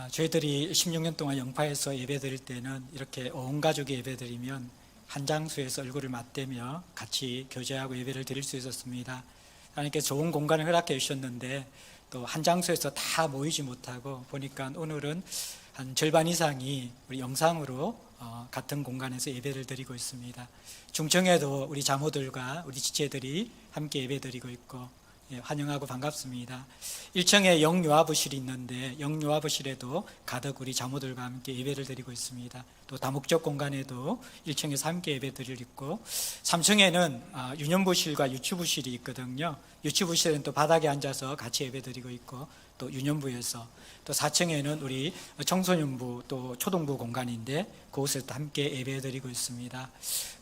저희들이 16년 동안 영파에서 예배드릴 때는 이렇게 온 가족이 예배드리면 한 장소에서 얼굴을 맞대며 같이 교제하고 예배를 드릴 수 있었습니다. 하나님께서 좋은 공간을 허락해 주셨는데 또 한 장소에서 다 모이지 못하고 보니까 오늘은 한 절반 이상이 우리 영상으로 같은 공간에서 예배를 드리고 있습니다. 중청에도 우리 자모들과 우리 지체들이 함께 예배 드리고 있고 환영하고 반갑습니다. 1층에 영요하부실이 있는데 영요하부실에도 가득 우리 자모들과 함께 예배를 드리고 있습니다. 또 다목적 공간에도 1층에서 함께 예배 드리고 있고 3층에는 유년부실과 유치부실이 있거든요. 유치부실은 또 바닥에 앉아서 같이 예배 드리고 있고 또 유년부에서 또 4층에는 우리 청소년부 또 초등부 공간인데 그곳에서 함께 예배 드리고 있습니다.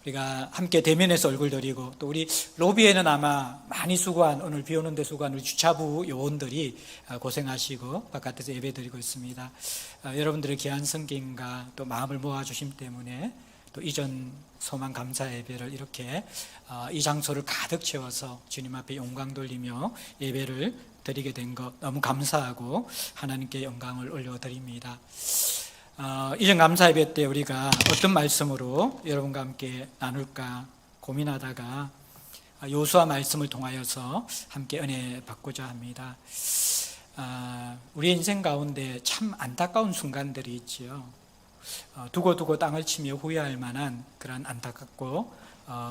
우리가 함께 대면에서 얼굴 드리고 또 우리 로비에는 아마 많이 수고한 오늘 비 오는 데 수고한 우리 주차부 요원들이 고생하시고 바깥에서 예배 드리고 있습니다. 여러분들의 귀한 성김과 또 마음을 모아주심 때문에 또 이전 소망 감사 예배를 이렇게 이 장소를 가득 채워서 주님 앞에 영광 돌리며 예배를 드리게 된 것 너무 감사하고 하나님께 영광을 올려드립니다. 이전 감사 예배 때 우리가 어떤 말씀으로 여러분과 함께 나눌까 고민하다가 요수아 말씀을 통하여서 함께 은혜 받고자 합니다. 우리 인생 가운데 참 안타까운 순간들이 있지요. 두고두고 땅을 치며 후회할 만한 그런 안타깝고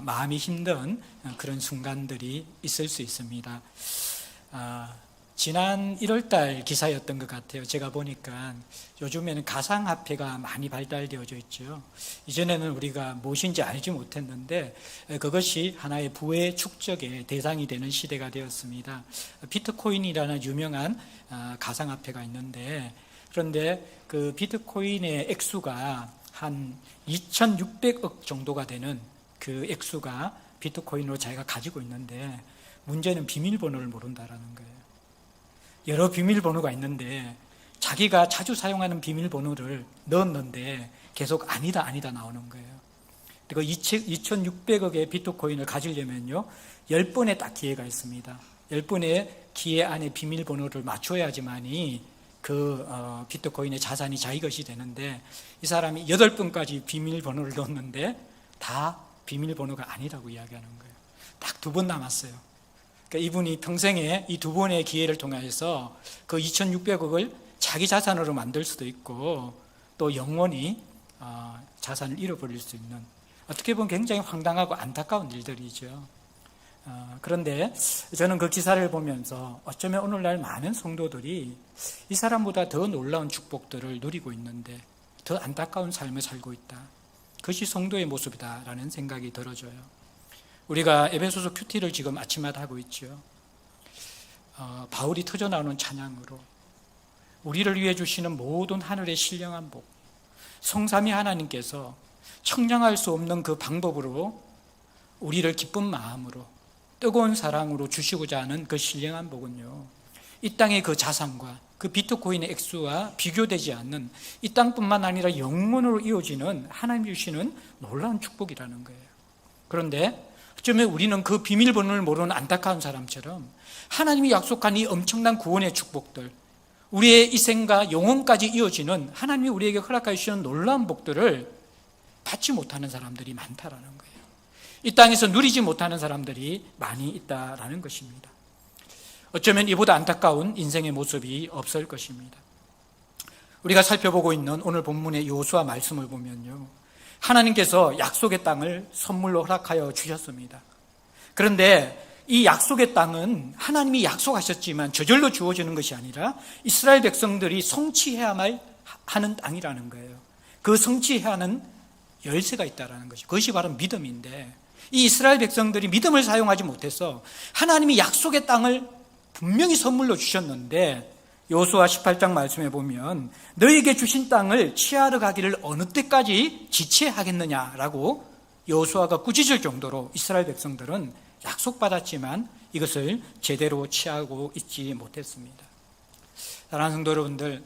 마음이 힘든 그런 순간들이 있을 수 있습니다. 지난 1월달 기사였던 것 같아요. 제가 보니까 요즘에는 가상화폐가 많이 발달되어져 있죠. 이전에는 우리가 무엇인지 알지 못했는데 그것이 하나의 부의 축적의 대상이 되는 시대가 되었습니다. 비트코인이라는 유명한 가상화폐가 있는데 그런데 그 비트코인의 액수가 한 2,600억 정도가 되는 그 액수가 비트코인으로 자기가 가지고 있는데 문제는 비밀번호를 모른다라는 거예요. 여러 비밀번호가 있는데 자기가 자주 사용하는 비밀번호를 넣었는데 계속 아니다 나오는 거예요. 그리고 2,600억의 비트코인을 가지려면요 10번의 딱 기회가 있습니다. 10번의 기회 안에 비밀번호를 맞춰야지만이 그 비트코인의 자산이 자기 것이 되는데 이 사람이 8번까지 비밀번호를 넣었는데 다 비밀번호가 아니라고 이야기하는 거예요. 딱 2번 남았어요. 그러니까 이분이 평생에 이 2번의 기회를 통해서 그 2,600억을 자기 자산으로 만들 수도 있고 또 영원히 자산을 잃어버릴 수 있는 어떻게 보면 굉장히 황당하고 안타까운 일들이죠. 그런데 저는 그 기사를 보면서 어쩌면 오늘날 많은 성도들이 이 사람보다 더 놀라운 축복들을 누리고 있는데 더 안타까운 삶을 살고 있다. 그것이 성도의 모습이다라는 생각이 들어져요. 우리가 에베소서 큐티를 지금 아침마다 하고 있죠. 바울이 터져나오는 찬양으로 우리를 위해 주시는 모든 하늘의 신령한 복, 성삼위 하나님께서 청량할 수 없는 그 방법으로 우리를 기쁜 마음으로 뜨거운 사랑으로 주시고자 하는 그 신령한 복은요, 이 땅의 그 자산과 그 비트코인의 액수와 비교되지 않는 이 땅뿐만 아니라 영원으로 이어지는 하나님 주시는 놀라운 축복이라는 거예요. 그런데 어쩌면 우리는 그 비밀번호를 모르는 안타까운 사람처럼 하나님이 약속한 이 엄청난 구원의 축복들, 우리의 이 생과 영혼까지 이어지는 하나님이 우리에게 허락해 주시는 놀라운 복들을 받지 못하는 사람들이 많다라는 거예요. 이 땅에서 누리지 못하는 사람들이 많이 있다라는 것입니다. 어쩌면 이보다 안타까운 인생의 모습이 없을 것입니다. 우리가 살펴보고 있는 오늘 본문의 요수아 말씀을 보면요, 하나님께서 약속의 땅을 선물로 허락하여 주셨습니다. 그런데 이 약속의 땅은 하나님이 약속하셨지만 저절로 주어지는 것이 아니라 이스라엘 백성들이 성취해야만 하는 땅이라는 거예요. 그 성취해야 하는 열쇠가 있다는 것이 그것이 바로 믿음인데 이 이스라엘 백성들이 믿음을 사용하지 못해서 하나님이 약속의 땅을 분명히 선물로 주셨는데 요수아 18장 말씀에 보면 너희에게 주신 땅을 취하러 가기를 어느 때까지 지체하겠느냐라고 요수아가 꾸짖을 정도로 이스라엘 백성들은 약속받았지만 이것을 제대로 취하고 있지 못했습니다. 사랑하는 성도 여러분들,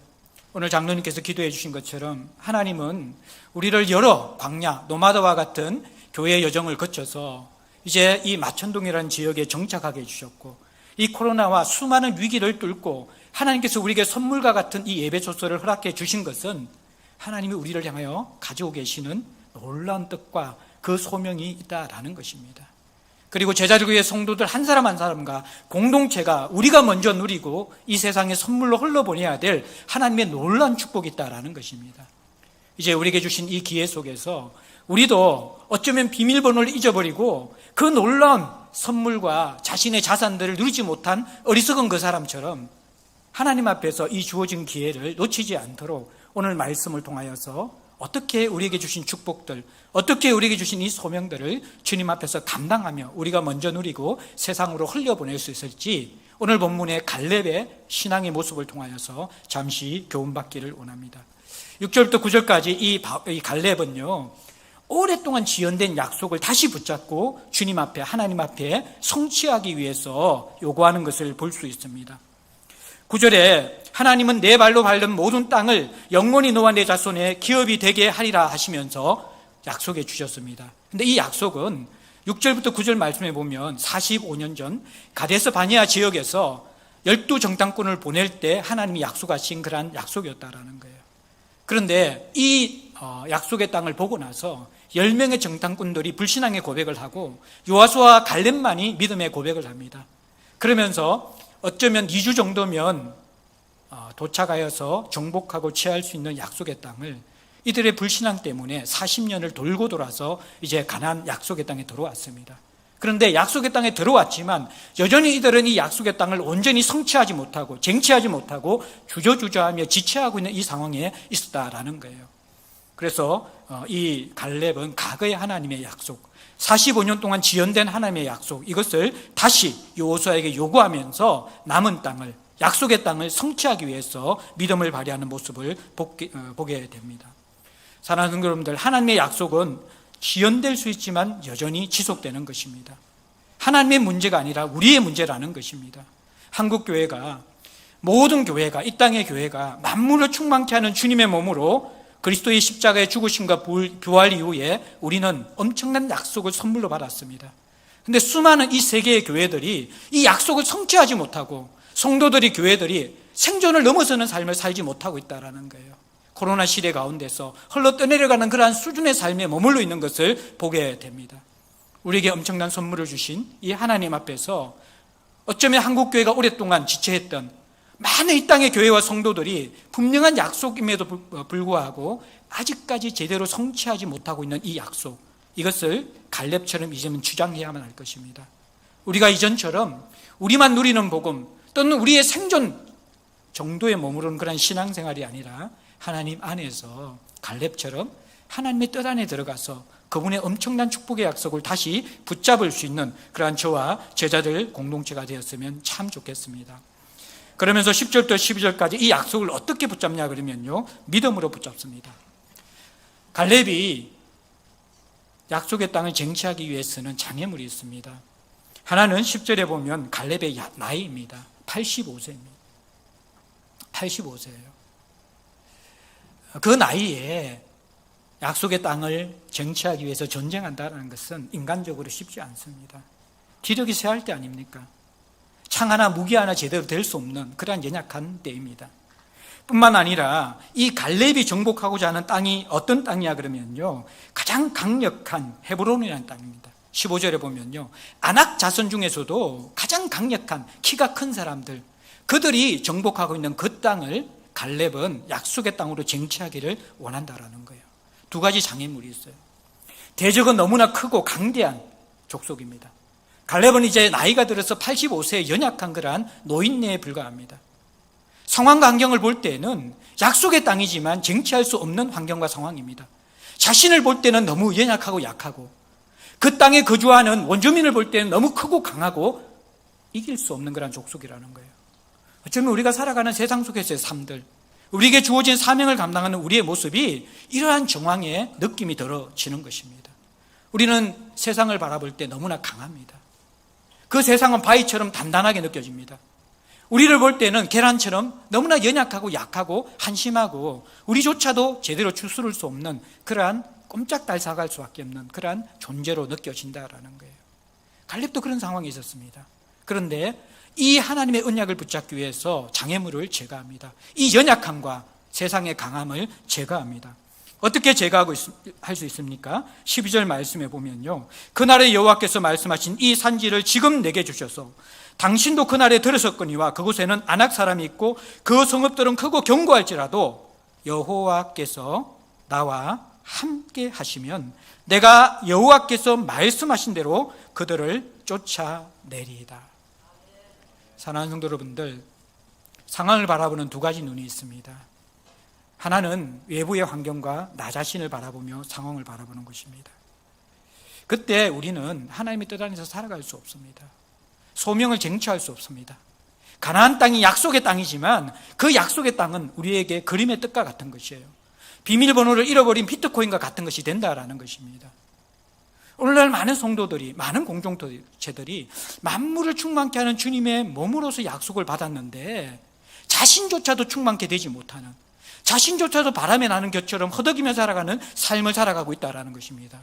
오늘 장로님께서 기도해 주신 것처럼 하나님은 우리를 여러 광야, 노마다와 같은 교회의 여정을 거쳐서 이제 이 마천동이라는 지역에 정착하게 해주셨고 이 코로나와 수많은 위기를 뚫고 하나님께서 우리에게 선물과 같은 이 예배소서를 허락해 주신 것은 하나님이 우리를 향하여 가지고 계시는 놀라운 뜻과 그 소명이 있다라는 것입니다. 그리고 제자들 교회 성도들 한 사람 한 사람과 공동체가 우리가 먼저 누리고 이 세상에 선물로 흘러보내야 될 하나님의 놀라운 축복이 있다라는 것입니다. 이제 우리에게 주신 이 기회 속에서 우리도 어쩌면 비밀번호를 잊어버리고 그 놀라운 선물과 자신의 자산들을 누리지 못한 어리석은 그 사람처럼 하나님 앞에서 이 주어진 기회를 놓치지 않도록 오늘 말씀을 통하여서 어떻게 우리에게 주신 축복들, 어떻게 우리에게 주신 이 소명들을 주님 앞에서 감당하며 우리가 먼저 누리고 세상으로 흘려보낼 수 있을지 오늘 본문의 갈렙의 신앙의 모습을 통하여서 잠시 교훈받기를 원합니다. 6절부터 9절까지 이 갈렙은요, 오랫동안 지연된 약속을 다시 붙잡고 주님 앞에, 하나님 앞에 성취하기 위해서 요구하는 것을 볼 수 있습니다. 9절에 하나님은 내 발로 밟는 모든 땅을 영원히 너와 내 자손의 기업이 되게 하리라 하시면서 약속해 주셨습니다. 그런데 이 약속은 6절부터 9절 말씀해 보면 45년 전 가데스 바네아 지역에서 12정탐꾼을 보낼 때 하나님이 약속하신 그러한 약속이었다라는 거예요. 그런데 이 약속의 땅을 보고 나서 10명의 정탐꾼들이 불신앙의 고백을 하고 요호수아와 갈렙만이 믿음의 고백을 합니다. 그러면서 어쩌면 2주 정도면 도착하여서 정복하고 취할 수 있는 약속의 땅을 이들의 불신앙 때문에 40년을 돌고 돌아서 이제 가나안 약속의 땅에 들어왔습니다. 그런데 약속의 땅에 들어왔지만 여전히 이들은 이 약속의 땅을 온전히 성취하지 못하고 쟁취하지 못하고 주저주저하며 지체하고 있는 이 상황에 있었다라는 거예요. 그래서 이 갈렙은 과거의 하나님의 약속, 45년 동안 지연된 하나님의 약속, 이것을 다시 여호수아에게 요구하면서 남은 땅을, 약속의 땅을 성취하기 위해서 믿음을 발휘하는 모습을 보게 됩니다. 사랑하는 여러분들, 하나님의 약속은 지연될 수 있지만 여전히 지속되는 것입니다. 하나님의 문제가 아니라 우리의 문제라는 것입니다. 한국교회가, 모든 교회가, 이 땅의 교회가 만물을 충만케 하는 주님의 몸으로 그리스도의 십자가의 죽으심과 부활 이후에 우리는 엄청난 약속을 선물로 받았습니다. 그런데 수많은 이 세계의 교회들이 이 약속을 성취하지 못하고 성도들이, 교회들이 생존을 넘어서는 삶을 살지 못하고 있다는 거예요. 코로나 시대 가운데서 흘러 떠내려가는 그러한 수준의 삶에 머물러 있는 것을 보게 됩니다. 우리에게 엄청난 선물을 주신 이 하나님 앞에서 어쩌면 한국교회가 오랫동안 지체했던 많은 이 땅의 교회와 성도들이 분명한 약속임에도 불구하고 아직까지 제대로 성취하지 못하고 있는 이 약속, 이것을 갈렙처럼 이제는 주장해야만 할 것입니다. 우리가 이전처럼 우리만 누리는 복음 또는 우리의 생존 정도에 머무르는 그런 신앙생활이 아니라 하나님 안에서 갈렙처럼 하나님의 뜻 안에 들어가서 그분의 엄청난 축복의 약속을 다시 붙잡을 수 있는 그러한 저와 제자들 공동체가 되었으면 참 좋겠습니다. 그러면서 10절부터 12절까지 이 약속을 어떻게 붙잡냐 그러면요, 믿음으로 붙잡습니다. 갈렙이 약속의 땅을 쟁취하기 위해서는 장애물이 있습니다. 하나는 10절에 보면 갈렙의 나이입니다. 85세입니다. 85세예요. 그 나이에 약속의 땅을 쟁취하기 위해서 전쟁한다는 것은 인간적으로 쉽지 않습니다. 기력이 쇠할 때 아닙니까? 창 하나, 무기 하나 제대로 될 수 없는 그러한 연약한 때입니다. 뿐만 아니라 이 갈렙이 정복하고자 하는 땅이 어떤 땅이냐 그러면요, 가장 강력한 헤브론이라는 땅입니다. 15절에 보면요, 아낙 자손 중에서도 가장 강력한 키가 큰 사람들, 그들이 정복하고 있는 그 땅을 갈렙은 약속의 땅으로 쟁취하기를 원한다라는 거예요. 두 가지 장애물이 있어요. 대적은 너무나 크고 강대한 족속입니다. 갈렙은 이제 나이가 들어서 85세의 연약한 그러한 노인네에 불과합니다. 상황과 환경을 볼 때는 약속의 땅이지만 쟁취할 수 없는 환경과 상황입니다. 자신을 볼 때는 너무 연약하고 약하고, 그 땅에 거주하는 원주민을 볼 때는 너무 크고 강하고 이길 수 없는 그런 족속이라는 거예요. 어쩌면 우리가 살아가는 세상 속에서의 삶들, 우리에게 주어진 사명을 감당하는 우리의 모습이 이러한 정황의 느낌이 들어지는 것입니다. 우리는 세상을 바라볼 때 너무나 강합니다. 그 세상은 바위처럼 단단하게 느껴집니다. 우리를 볼 때는 계란처럼 너무나 연약하고 약하고 한심하고 우리조차도 제대로 추스를 수 없는 그러한 꼼짝달싹할 수밖에 없는 그러한 존재로 느껴진다라는 거예요. 갈렙도 그런 상황이 있었습니다. 그런데 이 하나님의 언약을 붙잡기 위해서 장애물을 제거합니다. 이 연약함과 세상의 강함을 제거합니다. 어떻게 제거하고 할 수 있습니까? 12절 말씀에 보면요, 그날에 여호와께서 말씀하신 이 산지를 지금 내게 주셔서 당신도 그날에 들으셨거니와 그곳에는 아낙 사람이 있고 그 성읍들은 크고 견고할지라도 여호와께서 나와 함께 하시면 내가 여호와께서 말씀하신 대로 그들을 쫓아내리이다. 사랑하는 성도 여러분들, 상황을 바라보는 두 가지 눈이 있습니다. 하나는 외부의 환경과 나 자신을 바라보며 상황을 바라보는 것입니다. 그때 우리는 하나님의 뜻 안에서 살아갈 수 없습니다. 소명을 쟁취할 수 없습니다. 가나안 땅이 약속의 땅이지만 그 약속의 땅은 우리에게 그림의 뜻과 같은 것이에요. 비밀번호를 잃어버린 비트코인과 같은 것이 된다라는 것입니다. 오늘날 많은 성도들이, 많은 공동체들이 만물을 충만케 하는 주님의 몸으로서 약속을 받았는데 자신조차도 충만케 되지 못하는, 자신조차도 바람에 나는 겨처럼 허덕이며 살아가는 삶을 살아가고 있다는 것입니다.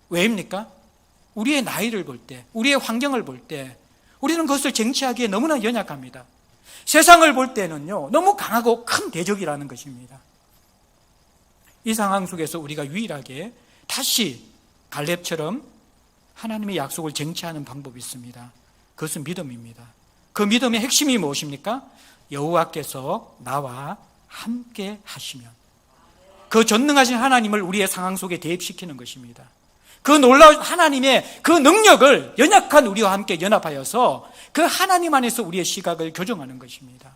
왜입니까? 우리의 나이를 볼 때, 우리의 환경을 볼 때 우리는 그것을 쟁취하기에 너무나 연약합니다. 세상을 볼 때는요, 너무 강하고 큰 대적이라는 것입니다. 이 상황 속에서 우리가 유일하게 다시 갈렙처럼 하나님의 약속을 쟁취하는 방법이 있습니다. 그것은 믿음입니다. 그 믿음의 핵심이 무엇입니까? 여호와께서 나와 함께 하시면, 그 전능하신 하나님을 우리의 상황 속에 대입시키는 것입니다. 그 놀라운 하나님의 그 능력을 연약한 우리와 함께 연합하여서 그 하나님 안에서 우리의 시각을 교정하는 것입니다.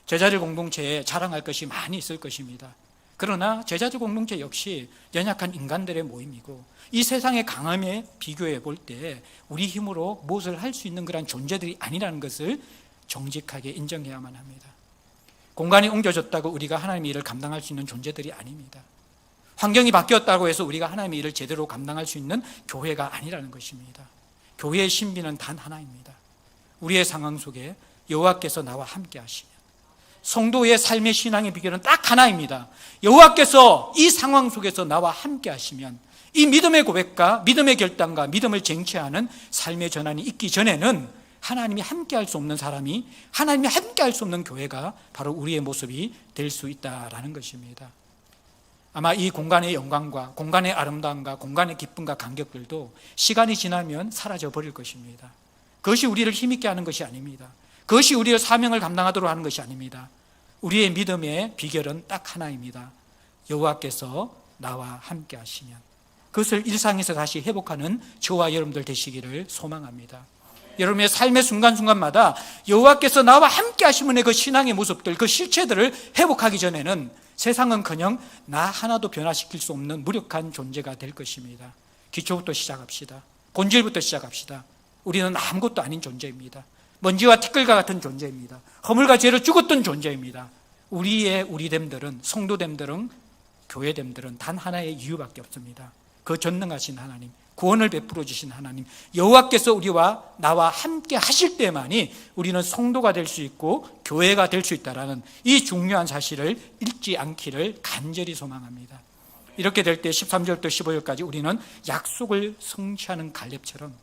제자들 공동체에 자랑할 것이 많이 있을 것입니다. 그러나 제자들 공동체 역시 연약한 인간들의 모임이고 이 세상의 강함에 비교해 볼 때 우리 힘으로 무엇을 할 수 있는 그런 존재들이 아니라는 것을 정직하게 인정해야만 합니다. 공간이 옮겨졌다고 우리가 하나님의 일을 감당할 수 있는 존재들이 아닙니다. 환경이 바뀌었다고 해서 우리가 하나님의 일을 제대로 감당할 수 있는 교회가 아니라는 것입니다. 교회의 신비는 단 하나입니다. 우리의 상황 속에 여호와께서 나와 함께 하시면, 성도의 삶의 신앙의 비결은 딱 하나입니다. 여호와께서 이 상황 속에서 나와 함께 하시면, 이 믿음의 고백과 믿음의 결단과 믿음을 쟁취하는 삶의 전환이 있기 전에는 하나님이 함께 할 수 없는 사람이, 하나님이 함께 할 수 없는 교회가 바로 우리의 모습이 될 수 있다라는 것입니다. 아마 이 공간의 영광과 공간의 아름다움과 공간의 기쁨과 감격들도 시간이 지나면 사라져 버릴 것입니다. 그것이 우리를 힘있게 하는 것이 아닙니다. 그것이 우리의 사명을 감당하도록 하는 것이 아닙니다. 우리의 믿음의 비결은 딱 하나입니다. 여호와께서 나와 함께 하시면, 그것을 일상에서 다시 회복하는 저와 여러분들 되시기를 소망합니다. 여러분의 삶의 순간순간마다 여호와께서 나와 함께 하시면의 그 신앙의 모습들, 그 실체들을 회복하기 전에는 세상은커녕 나 하나도 변화시킬 수 없는 무력한 존재가 될 것입니다. 기초부터 시작합시다. 본질부터 시작합시다. 우리는 아무것도 아닌 존재입니다. 먼지와 티끌과 같은 존재입니다. 허물과 죄로 죽었던 존재입니다. 우리의 우리됨들은, 성도됨들은, 교회됨들은 단 하나의 이유밖에 없습니다. 그 전능하신 하나님, 구원을 베풀어 주신 하나님, 여호와께서 우리와 나와 함께 하실 때만이 우리는 성도가 될 수 있고 교회가 될 수 있다는 이 중요한 사실을 잊지 않기를 간절히 소망합니다. 이렇게 될 때 13절부터 15절까지 우리는 약속을 성취하는 갈렙처럼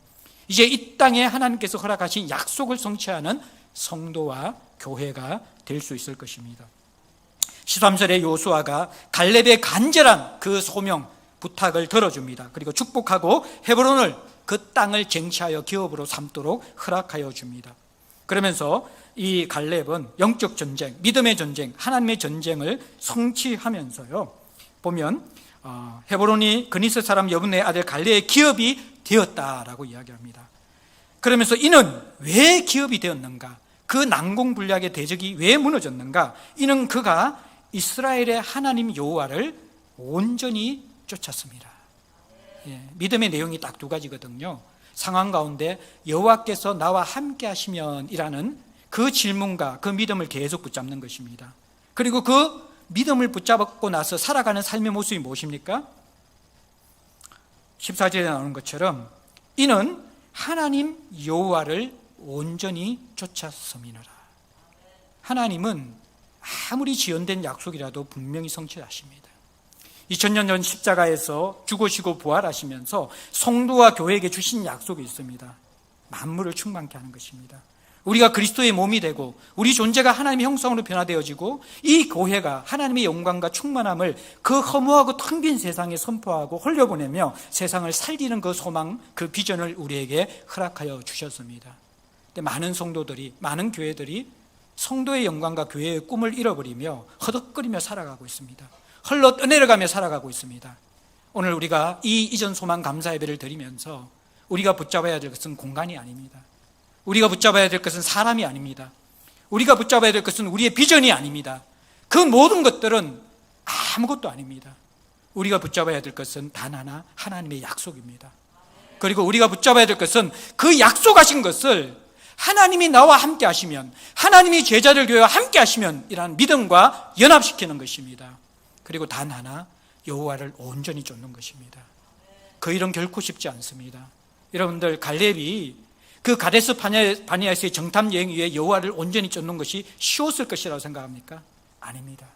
이제 이 땅에 하나님께서 허락하신 약속을 성취하는 성도와 교회가 될 수 있을 것입니다. 13절에 요수아가 갈렙의 간절한 그 소명, 부탁을 들어줍니다. 그리고 축복하고 헤브론을, 그 땅을 쟁취하여 기업으로 삼도록 허락하여 줍니다. 그러면서 이 갈렙은 영적 전쟁, 믿음의 전쟁, 하나님의 전쟁을 성취하면서요, 보면 헤브론이 그니스 사람 여분의 아들 갈렙의 기업이 되었다라고 이야기합니다. 그러면서 이는 왜 기업이 되었는가? 그 난공불락의 대적이 왜 무너졌는가? 이는 그가 이스라엘의 하나님 여호와를 온전히 쫓았습니다. 믿음의 내용이 딱 두 가지거든요. 상황 가운데 여호와께서 나와 함께 하시면 이라는 그 질문과 그 믿음을 계속 붙잡는 것입니다. 그리고 그 믿음을 붙잡고 나서 살아가는 삶의 모습이 무엇입니까? 14절에 나오는 것처럼 이는 하나님 여호와를 온전히 쫓았음이니라. 하나님은 아무리 지연된 약속이라도 분명히 성취하십니다. 2000년 전 십자가에서 죽으시고 부활하시면서 성도와 교회에게 주신 약속이 있습니다. 만물을 충만케 하는 것입니다. 우리가 그리스도의 몸이 되고 우리 존재가 하나님의 형상으로 변화되어지고 이 교회가 하나님의 영광과 충만함을 그 허무하고 텅 빈 세상에 선포하고 흘려보내며 세상을 살리는 그 소망, 그 비전을 우리에게 허락하여 주셨습니다. 근데 많은 성도들이, 많은 교회들이 성도의 영광과 교회의 꿈을 잃어버리며 허덕거리며 살아가고 있습니다. 흘러 떠내려가며 살아가고 있습니다. 오늘 우리가 이 이전 소망 감사 예배를 드리면서 우리가 붙잡아야 될 것은 공간이 아닙니다. 우리가 붙잡아야 될 것은 사람이 아닙니다. 우리가 붙잡아야 될 것은 우리의 비전이 아닙니다. 그 모든 것들은 아무것도 아닙니다. 우리가 붙잡아야 될 것은 단 하나, 하나님의 약속입니다. 그리고 우리가 붙잡아야 될 것은 그 약속하신 것을 하나님이 나와 함께 하시면, 하나님이 제자들 교회와 함께 하시면 이라는 믿음과 연합시키는 것입니다. 그리고 단 하나, 여호와를 온전히 쫓는 것입니다. 그 일은 결코 쉽지 않습니다. 여러분들, 갈렙이 그 가데스 바네아에서의 정탐 여행 위에 여호와를 온전히 쫓는 것이 쉬웠을 것이라고 생각합니까? 아닙니다.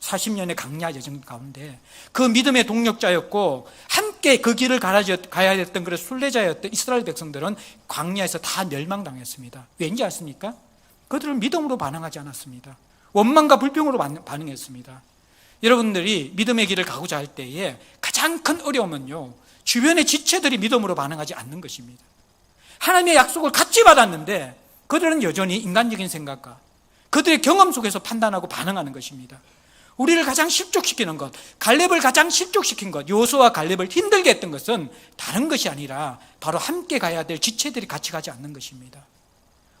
40년의 강야 여정 가운데 그 믿음의 동력자였고 함께 그 길을 가야 했던 그런 순례자였던 이스라엘 백성들은 광야에서 다 멸망당했습니다. 왠지 아십니까? 그들은 믿음으로 반응하지 않았습니다. 원망과 불평으로 반응했습니다. 여러분들이 믿음의 길을 가고자 할 때에 가장 큰 어려움은요, 주변의 지체들이 믿음으로 반응하지 않는 것입니다. 하나님의 약속을 같이 받았는데 그들은 여전히 인간적인 생각과 그들의 경험 속에서 판단하고 반응하는 것입니다. 우리를 가장 실족시키는 것, 갈렙을 가장 실족시킨 것, 여호수아와 갈렙을 힘들게 했던 것은 다른 것이 아니라 바로 함께 가야 될 지체들이 같이 가지 않는 것입니다.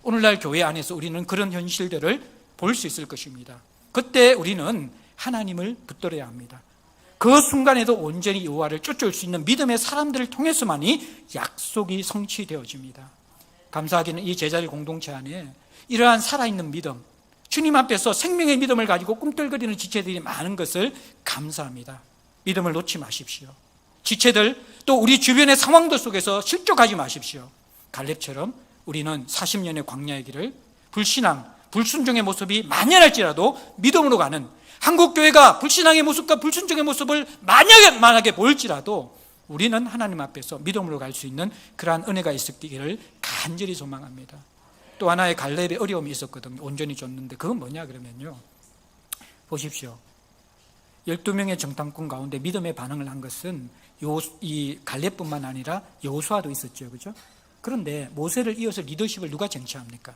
오늘날 교회 안에서 우리는 그런 현실들을 볼 수 있을 것입니다. 그때 우리는 하나님을 붙들어야 합니다. 그 순간에도 온전히 여호와를 쫓을 수 있는 믿음의 사람들을 통해서만이 약속이 성취되어집니다. 감사하기는 이 제자들 공동체 안에 이러한 살아있는 믿음, 주님 앞에서 생명의 믿음을 가지고 꿈틀거리는 지체들이 많은 것을 감사합니다. 믿음을 놓지 마십시오. 지체들, 또 우리 주변의 상황들 속에서 실족하지 마십시오. 갈렙처럼 우리는 40년의 광야의 길을 불신앙, 불순종의 모습이 만연할지라도 믿음으로 가는, 한국교회가 불신앙의 모습과 불순종의 모습을 만약에 보일지라도 우리는 하나님 앞에서 믿음으로 갈 수 있는 그러한 은혜가 있었기를 간절히 소망합니다. 또 하나의 갈렙의 어려움이 있었거든요. 온전히 줬는데 그건 뭐냐 그러면요, 보십시오. 12명의 정탐꾼 가운데 믿음의 반응을 한 것은 이 갈렙뿐만 아니라 여호수아도 있었죠. 그죠? 그런데 모세를 이어서 리더십을 누가 쟁취합니까?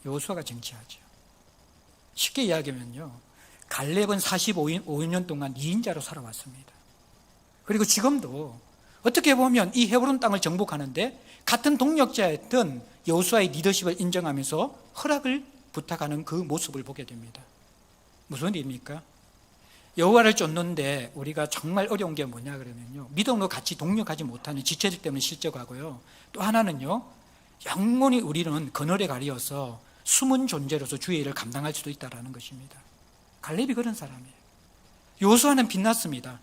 여호수아가 쟁취하죠. 쉽게 이야기하면요, 갈렙은 45년 동안 2인자로 살아왔습니다. 그리고 지금도 어떻게 보면 이 헤브론 땅을 정복하는데 같은 동력자였던 여호수아의 리더십을 인정하면서 허락을 부탁하는 그 모습을 보게 됩니다. 무슨 일입니까? 여호와를 쫓는데 우리가 정말 어려운 게 뭐냐 그러면요, 믿음으로 같이 동력하지 못하는 지체들 때문에 실족하고요, 또 하나는요, 영원히 우리는 그늘에 가리어서 숨은 존재로서 주의 일을 감당할 수도 있다는 것입니다. 갈렙이 그런 사람이에요. 여호수아는 빛났습니다.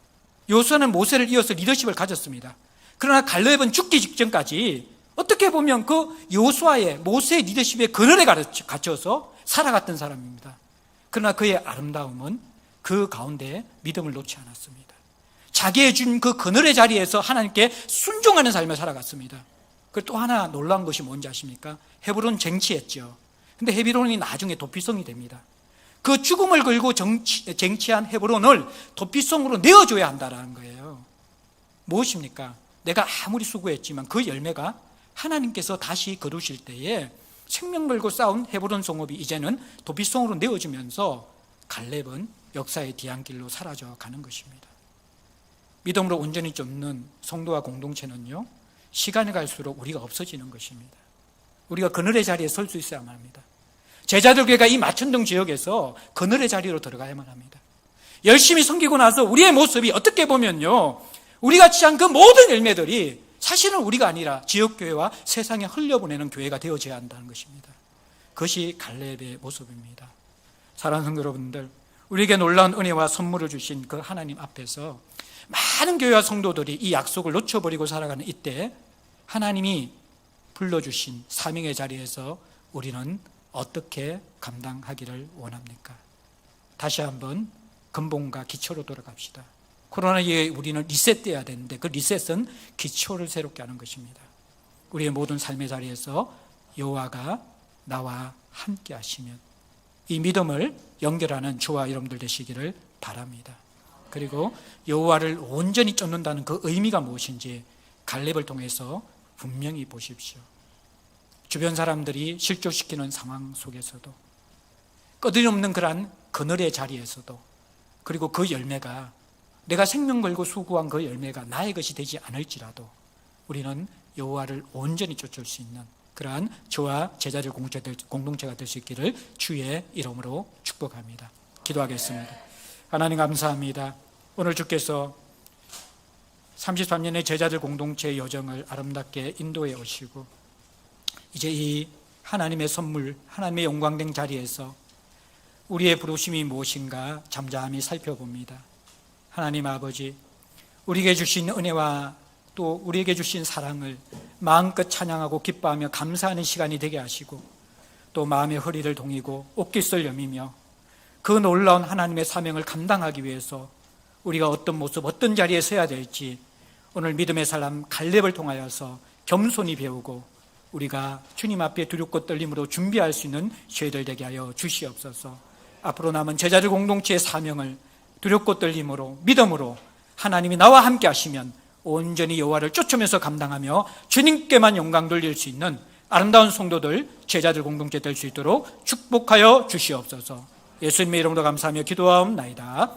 여호수아는 모세를 이어서 리더십을 가졌습니다. 그러나 갈렙은 죽기 직전까지 어떻게 보면 그 여호수아의 모세의 리더십에 그늘에 갇혀서 살아갔던 사람입니다. 그러나 그의 아름다움은 그 가운데 믿음을 놓지 않았습니다. 자기의 준 그 그늘의 자리에서 하나님께 순종하는 삶을 살아갔습니다. 그리고 또 하나 놀라운 것이 뭔지 아십니까? 헤브론 쟁취했죠. 근데 헤브론이 나중에 도피성이 됩니다. 그 죽음을 걸고 쟁취한 헤브론을 도피성으로 내어줘야 한다는 거예요. 무엇입니까? 내가 아무리 수고했지만 그 열매가 하나님께서 다시 거두실 때에 생명 걸고 싸운 헤브론 성읍이 이제는 도피성으로 내어지면서 갈렙은 역사의 뒤안길로 사라져 가는 것입니다. 믿음으로 온전히 쫓는 성도와 공동체는요, 시간이 갈수록 우리가 없어지는 것입니다. 우리가 그늘의 자리에 설 수 있어야만 합니다. 제자들 교회가 이 마천동 지역에서 그늘의 자리로 들어가야만 합니다. 열심히 섬기고 나서 우리의 모습이 어떻게 보면요, 우리가 취한 그 모든 열매들이 사실은 우리가 아니라 지역교회와 세상에 흘려보내는 교회가 되어져야 한다는 것입니다. 그것이 갈렙의 모습입니다. 사랑하는 성도 여러분들, 우리에게 놀라운 은혜와 선물을 주신 그 하나님 앞에서 많은 교회와 성도들이 이 약속을 놓쳐버리고 살아가는 이때 하나님이 불러주신 사명의 자리에서 우리는 어떻게 감당하기를 원합니까? 다시 한번 근본과 기초로 돌아갑시다. 코로나 이후에 우리는 리셋돼야 되는데 그 리셋은 기초를 새롭게 하는 것입니다. 우리의 모든 삶의 자리에서 여호와가 나와 함께 하시면, 이 믿음을 연결하는 저와 여러분들 되시기를 바랍니다. 그리고 여호와를 온전히 쫓는다는 그 의미가 무엇인지 갈렙을 통해서 분명히 보십시오. 주변 사람들이 실족시키는 상황 속에서도, 끄트없는 그러한 그늘의 자리에서도, 그리고 그 열매가, 내가 생명 걸고 수고한 그 열매가 나의 것이 되지 않을지라도 우리는 여호와를 온전히 쫓을 수 있는 그러한 저와 제자들 공동체가 될 수 있기를 주의 이름으로 축복합니다. 기도하겠습니다. 하나님 감사합니다. 오늘 주께서 33년의 제자들 공동체의 여정을 아름답게 인도해 오시고, 이제 이 하나님의 선물, 하나님의 영광된 자리에서 우리의 부르심이 무엇인가 잠잠히 살펴봅니다. 하나님 아버지, 우리에게 주신 은혜와 또 우리에게 주신 사랑을 마음껏 찬양하고 기뻐하며 감사하는 시간이 되게 하시고, 또 마음의 허리를 동이고 옷깃을 여미며 그 놀라운 하나님의 사명을 감당하기 위해서 우리가 어떤 모습, 어떤 자리에 서야 될지 오늘 믿음의 사람 갈렙을 통하여서 겸손히 배우고 우리가 주님 앞에 두렵고 떨림으로 준비할 수 있는 저희들 되게 하여 주시옵소서. 앞으로 남은 제자들 공동체의 사명을 두렵고 떨림으로, 믿음으로 하나님이 나와 함께 하시면 온전히 여호와를 쫓으면서 감당하며 주님께만 영광 돌릴 수 있는 아름다운 성도들, 제자들 공동체 될 수 있도록 축복하여 주시옵소서. 예수님의 이름으로 감사하며 기도하옵나이다.